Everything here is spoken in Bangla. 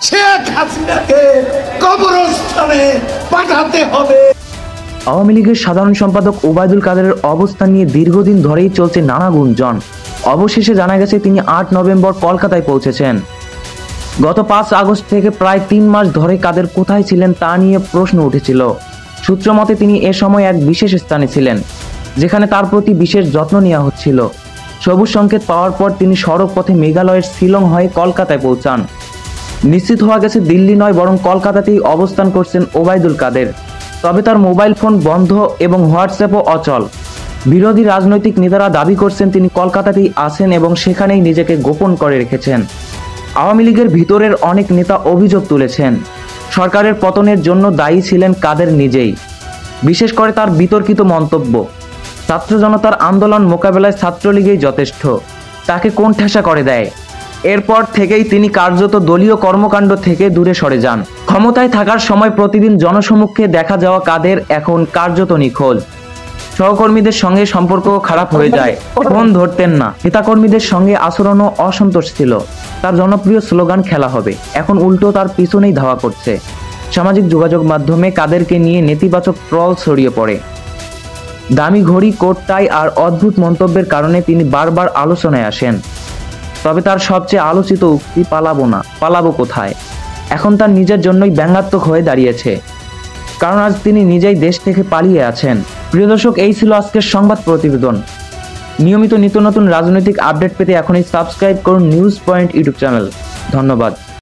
শেখ হাসিনাকে কবরস্থানে পাঠাতে হবে। আওয়ামী লীগের সাধারণ সম্পাদক ওবায়দুল কাদেরের অবস্থান নিয়ে দীর্ঘদিন ধরেই চলছে নানা গুঞ্জন। অবশেষে জানা গেছে তিনি 8 নভেম্বর কলকাতায় পৌঁছেছেন। গত 5 আগস্ট থেকে প্রায় 3 মাস ধরে কাদের কোথায় ছিলেন তা নিয়ে প্রশ্ন উঠেছিল। সূত্রমতে তিনি এ সময় এক বিশেষ স্থানে ছিলেন, যেখানে তার প্রতি বিশেষ যত্ন নেওয়া হচ্ছিল। সবুজ সংকেত পাওয়ার পর তিনি সড়ক পথে মেঘালয়ের শিলং হয়ে কলকাতায় পৌঁছান। নিশ্চিত হওয়া গেছে দিল্লি নয় বরং কলকাতাতেই অবস্থান করছেন ওবায়দুল কাদের। তবে তার মোবাইল ফোন বন্ধ এবং হোয়াটসঅ্যাপও অচল। বিরোধী রাজনৈতিক নেতারা দাবি করছেন তিনি কলকাতাতেই আছেন এবং সেখানেই নিজেকে গোপন করে রেখেছেন। আওয়ামী লীগের ভিতরের অনেক নেতা অভিযোগ তুলেছেন সরকারের পতনের জন্য দায়ী ছিলেন কাদের নিজেই। বিশেষ করে তার বিতর্কিত মন্তব্য, ছাত্র জনতার আন্দোলন মোকাবেলায় ছাত্রলীগই যথেষ্ট, তাকে কোণঠাসা করে দেয়। এরপর থেকেই তিনি কার্যত দলীয় কর্মকাণ্ড থেকে দূরে সরে যান। ক্ষমতায় থাকার সময় প্রতিদিন জনসমক্ষে দেখা যাওয়া কাদের এখন কার্যত নিখোঁজ। সহকর্মীদের সঙ্গে সম্পর্ক খারাপ হয়ে যায়, ফোন ধরতেন না। নেতাকর্মীদের সঙ্গে আচরণও অসন্তোষ ছিল। তার জনপ্রিয় স্লোগান খেলা হবে এখন উল্টো তার পিছনেই ধাওয়া করছে। সামাজিক যোগাযোগ মাধ্যমে কাদেরকে নিয়ে নেতিবাচক ট্রল ছড়িয়ে পড়ে। দামি ঘড়ি, কোট, টাই আর অদ্ভুত মন্তব্যের কারণে তিনি বারবার আলোচনায় আসেন। তবে তার সবচেয়ে আলোচিত উক্তি পালাবো না, পালাবো কোথায় এখন তার নিজের জন্যই ব্যঙ্গাত্মক হয়ে দাঁড়িয়েছে, কারণ আজ তিনি নিজেই দেশ থেকে পালিয়ে আছেন। প্রিয় দর্শক, এই ছিল আজকের সংবাদ প্রতিবেদন। নিয়মিত নিত্য নতুন রাজনৈতিক আপডেট পেতে এখনই সাবস্ক্রাইব করুন নিউজ পয়েন্ট ইউটিউব চ্যানেল। ধন্যবাদ।